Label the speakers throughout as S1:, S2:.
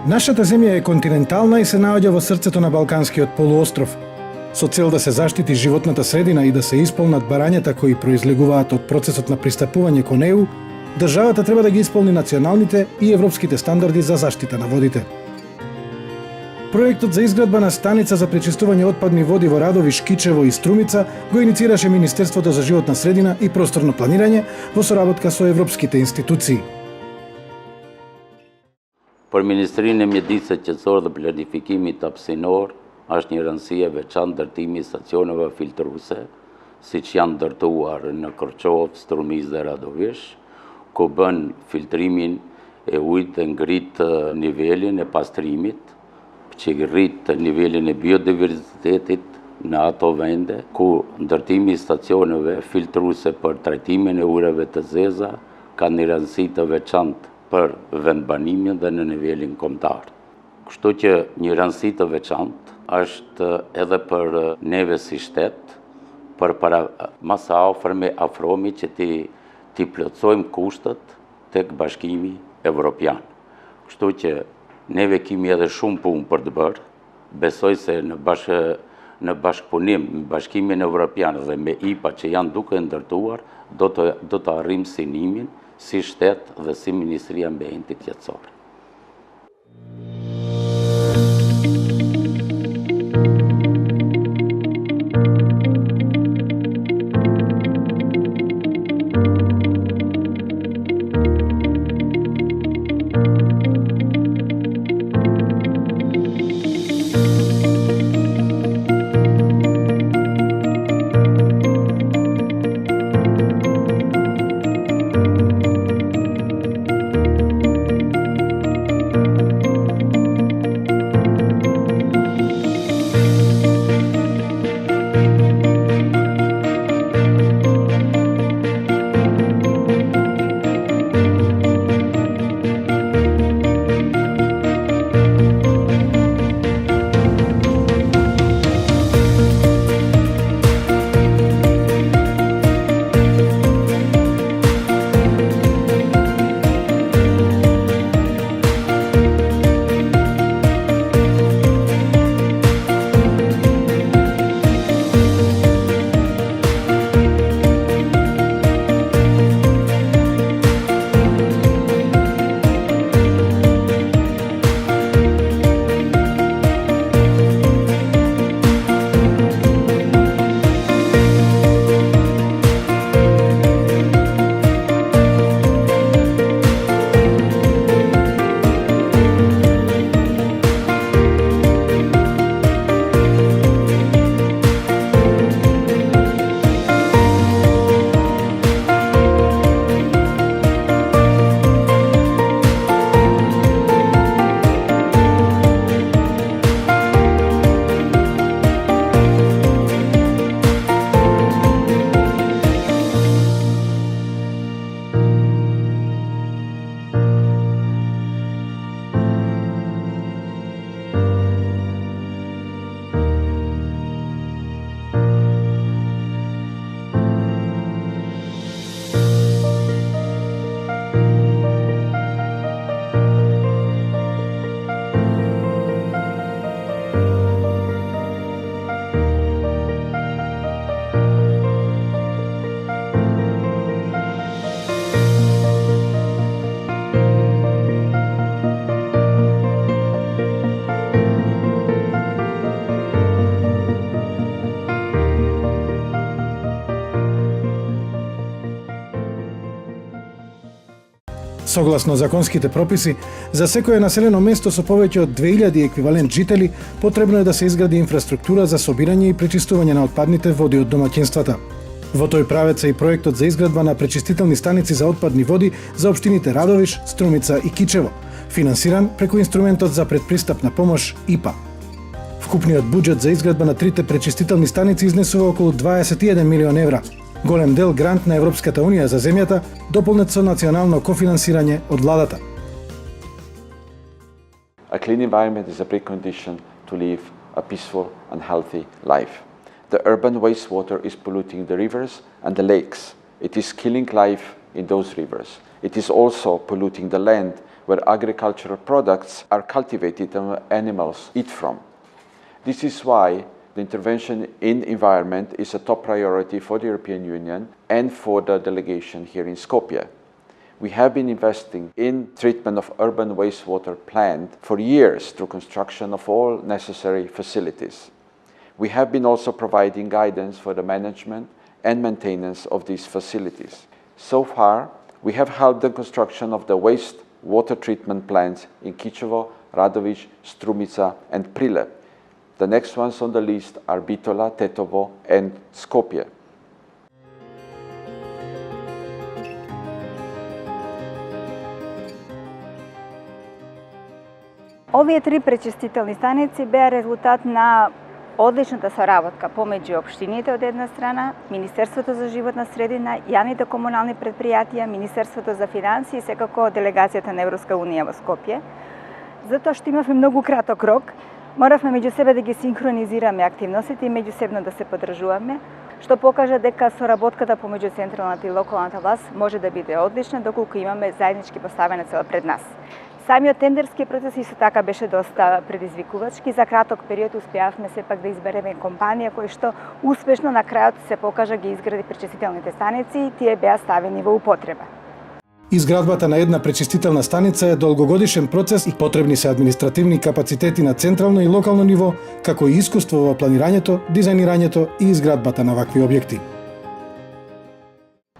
S1: Нашата земја е континентална и се наоѓа во срцето на Балканскиот полуостров. Со цел да се заштити животната средина и да се исполнат барањата кои произлегуваат од процесот на пристапување кон ЕУ, државата треба да ги исполни националните и европските стандарди за заштита на водите. Проектот за изградба на станица за пречистување отпадни води во Радовиш, Кичево и Струмица го иницираше Министерството за животна средина и просторно планирање во соработка со европските институции.
S2: Për Ministrinë e Mjedisë Qendrore dhe Planifikimit Hapësinor është një rëndësi e veçantë ndërtimi i stacioneve filtruese, siç janë ndërtuar në Korçov, Strumicë dhe Radovish, ku bën filtrimin e ujit dhe ngrit nivelin e pastrimit, që rrit nivelin e biodiversitetit në ato vende ku ndërtimi i stacioneve filtruese për trajtimin e ujrave të zeza ka një rëndësi të veçantë për vendbanimin dhe në nivelin kombëtar. Kështu që një rëndësi të veçantë është edhe për neve si shtet, për para masa afërme afromi që ti plotësojmë kushtet tek Bashkimi Evropian. Kështu që neve kemi edhe shumë punë për të bërë. Besoj se në bashkëpunim me Bashkimin Evropian dhe me IPA që janë duke ndërtuar, do të arrijmë synimin si shtet dhe si Ministria e Ambientit Qendror.
S1: Согласно законските прописи, за секое населено место со повеќе од 2000 еквивалент жители, потребно е да се изгради инфраструктура за собирање и пречистување на отпадните води од домаќинствата. Во тој правец е и проектот за изградба на пречистителни станици за отпадни води за општините Радовиш, Струмица и Кичево, финансиран преку инструментот за предпристапна помош ИПА. Вкупниот буџет за изградба на трите пречистителни станици изнесува околу 21 милион евра. Голем дел грант на Европската Унија за земјата, дополнет со национално кофинансирање од владата.
S3: A clean environment is a precondition to live a peaceful and healthy life. The urban wastewater is polluting the rivers and the lakes. It is killing life in those rivers. It is also polluting the land where agricultural products are cultivated and animals eat from. This is why the intervention in environment is a top priority for the European Union and for the delegation here in Skopje. We have been investing in treatment of urban wastewater plant for years through construction of all necessary facilities. We have been also providing guidance for the management and maintenance of these facilities. So far, we have helped the construction of the wastewater treatment plants in Kičevo, Radović, Strumica and Prilep. The next ones on the list are Bitola, Tetovo and Skopje.
S4: Овие три пречистителни станици беа резултат на одличната соработка помеѓу општините од една страна, Министерството за животна средина, јавните комунални предпријатија, Министерството за финансии и секако делегацијата на Европска унија во Скопје. Затоа што имавме многу краток рок, моравме меѓу себе да ги синхронизираме активностите и меѓусебно да се поддржуваме, што покажа дека соработката помеѓу централната и локалната власт може да биде одлична доколку имаме заеднички поставена цела пред нас. Самиот тендерски процес исто така беше доста предизвикувачки. За краток период успеавме сепак да избереме компанија која што успешно на крајот се покажа ги изгради пречистителните станици и тие беа ставени во употреба.
S1: Изградбата на една пречистителна станица е долгогодишен процес и потребни се административни капацитети на централно и локално ниво, како и искуство во планирањето, дизајнирањето и изградбата на вакви објекти.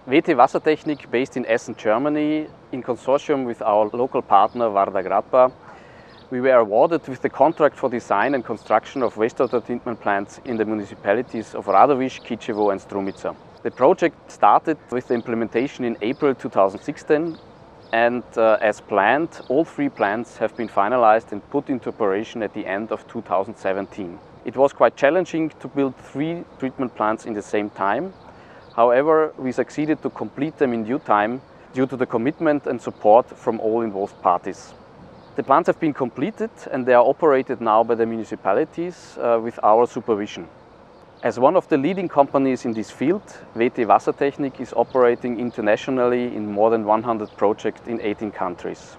S5: WT Wassertechnik, based in Essen, Germany, in consortium with our local partner Varda Gradba, we were awarded with the contract for design and construction of wastewater treatment plants in the municipalities of Radović, Kičevo and Strumica. The project started with the implementation in April 2016 and as planned, all three plants have been finalized and put into operation at the end of 2017. It was quite challenging to build three treatment plants in the same time. However, we succeeded to complete them in due time due to the commitment and support from all involved parties. The plants have been completed and they are operated now by the municipalities with our supervision. As one of the leading companies in this field, WT Wassertechnik is operating internationally in more than 100 projects in 18 countries.